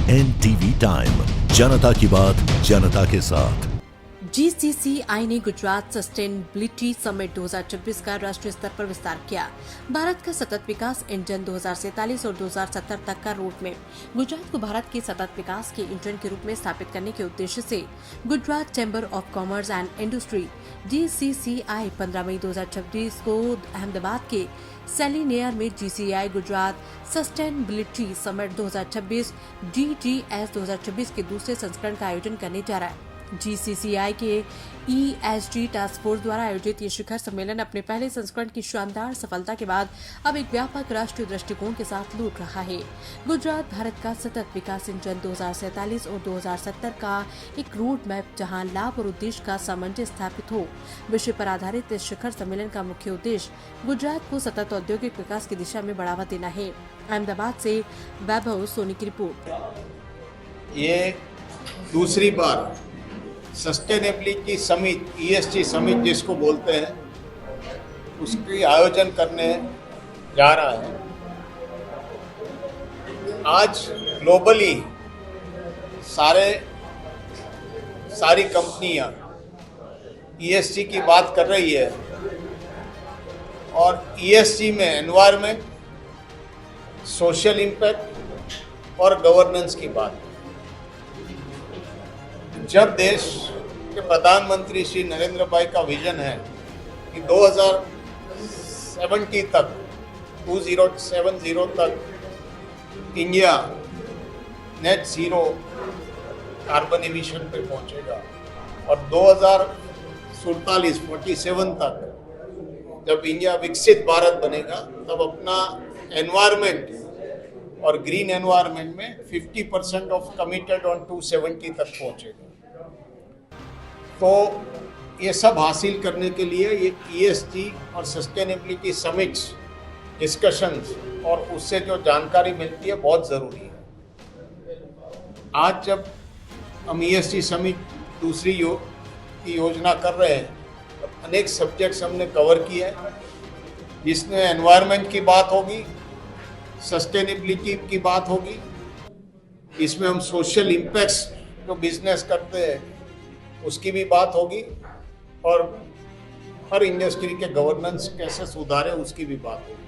NTV time, जनता की बात जनता के साथ। GCCI ने गुजरात सस्टेनेबिलिटी समिट 2026 का राष्ट्रीय स्तर पर विस्तार किया। भारत का सतत विकास इंजन 2047 और 2070 तक का रोड मैप गुजरात को भारत के सतत विकास के इंजन के रूप में स्थापित करने के उद्देश्य से Gujarat chamber of commerce and industry GCCI 15 मई 2026 को अहमदाबाद के सेलिनियर में GCCI Gujarat sustainability summit 2026 GGS 2026 के दूसरे संस्करण का आयोजन करने जा रहा है। GCCI के ESG टास्क फोर्स द्वारा आयोजित ये शिखर सम्मेलन अपने पहले संस्करण की शानदार सफलता के बाद अब एक व्यापक राष्ट्रीय दृष्टिकोण के साथ लौट रहा है। गुजरात भारत का सतत विकास इंजन 2047 और 2070 का एक रोड मैप जहां लाभ और उद्देश्य का सामंजस्य स्थापित हो, विषय पर आधारित इस शिखर सम्मेलन का मुख्य उद्देश्य गुजरात को सतत औद्योगिक विकास की दिशा में बढ़ावा देना है। अहमदाबाद से वैभव सोनी की रिपोर्ट। ये दूसरी बार सस्टेनेबिलिटी समिट ESG समिट जिसको बोलते हैं उसकी आयोजन करने जा रहा है। आज ग्लोबली सारी कंपनियां ESG की बात कर रही है और ESG में एनवायरनमेंट, सोशल इम्पैक्ट और गवर्नेंस की बात। जब देश के प्रधानमंत्री श्री नरेंद्र भाई का विजन है कि 2070 तक 2070 तक India net zero carbon emission पे पहुंचेगा और 2047 तक जब इंडिया विकसित भारत बनेगा तब अपना एनवायरनमेंट और ग्रीन एनवायरनमेंट में 50% ऑफ कमिटेड ऑन 270 तक पहुंचेगा। तो ये सब हासिल करने के लिए ये ESG और सस्टेनेबिलिटी समिट्स डिस्कशंस और उससे जो जानकारी मिलती है बहुत ज़रूरी है। आज जब हम ESG समिट दूसरी की योजना कर रहे हैं तो अनेक सब्जेक्ट्स हमने कवर किए हैं, जिसमें एनवायरनमेंट की बात होगी, सस्टेनेबिलिटी की बात होगी, इसमें हम सोशल इम्पैक्ट्स जो बिजनेस करते हैं उसकी भी बात होगी और हर इंडस्ट्री के गवर्नेंस कैसे सुधारे उसकी भी बात होगी।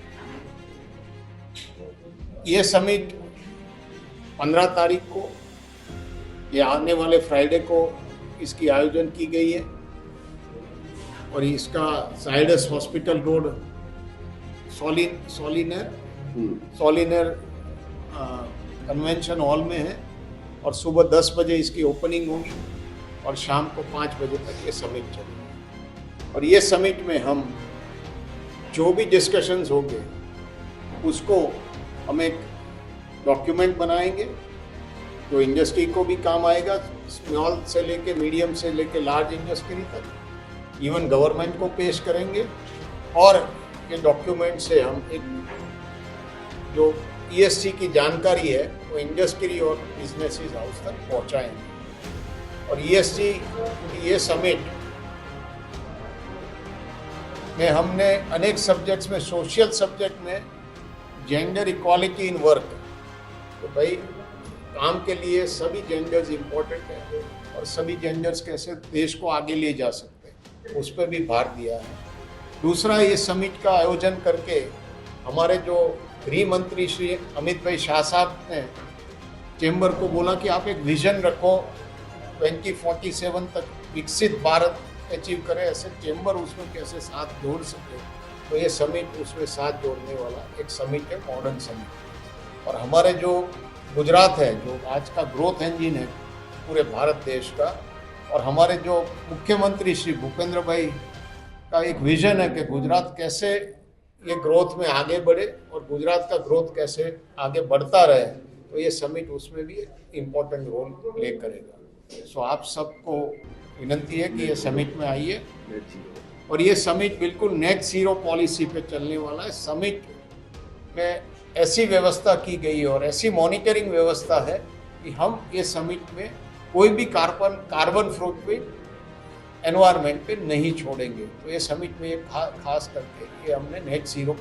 ये समिट 15 तारीख को, ये आने वाले फ्राइडे को इसकी आयोजन की गई है और इसका जायडस हॉस्पिटल रोड सोलिनर कन्वेंशन हॉल में है और सुबह 10 बजे इसकी ओपनिंग होगी और शाम को 5 बजे तक ये समिट चलेगी। और ये समिट में हम जो भी डिस्कशंस होंगे उसको हम एक डॉक्यूमेंट बनाएंगे जो इंडस्ट्री को भी काम आएगा, स्मॉल से लेके मीडियम से लेके लार्ज इंडस्ट्री तक, इवन गवर्नमेंट को पेश करेंगे और ये डॉक्यूमेंट से हम एक जो ESG की जानकारी है वो इंडस्ट्री और बिजनेसेस हाउस तक पहुंचाएंगे। और ESG ये समिट में हमने अनेक सब्जेक्ट्स में, सोशल सब्जेक्ट में जेंडर इक्वालिटी इन वर्क, तो भाई काम के लिए सभी जेंडर्स इम्पोर्टेंट है और सभी जेंडर्स कैसे देश को आगे ले जा सकते हैं उस पर भी भार दिया है। दूसरा, ये समिट का आयोजन करके हमारे जो गृह मंत्री श्री अमित भाई शाह साहब ने चेंबर को बोला कि आप एक विजन रखो 2047 तक विकसित भारत अचीव करें, ऐसे चेंबर उसमें कैसे साथ जोड़ सके। तो ये समिट उसमें साथ जोड़ने वाला एक समिट है, मॉडर्न समिट। और हमारे जो गुजरात है जो आज का ग्रोथ इंजन है पूरे भारत देश का, और हमारे जो मुख्यमंत्री श्री भूपेंद्र भाई का एक विजन है कि गुजरात कैसे ये ग्रोथ में आगे बढ़े और गुजरात का ग्रोथ कैसे आगे बढ़ता रहे, तो ये समिट उसमें भी इम्पोर्टेंट रोल प्ले करेगा। सो आप सबको विनती है कि ये समिट में आइए और ये समिट बिल्कुल नेट जीरो पॉलिसी पे चलने वाला है। समिट में ऐसी व्यवस्था की गई है और ऐसी मॉनिटरिंग व्यवस्था है कि हम ये समिट में कोई भी कार्बन फुटप्रिंट एनवायरनमेंट पे नहीं छोड़ेंगे। तो ये समिट में खास करके ये हमने नेट जीरो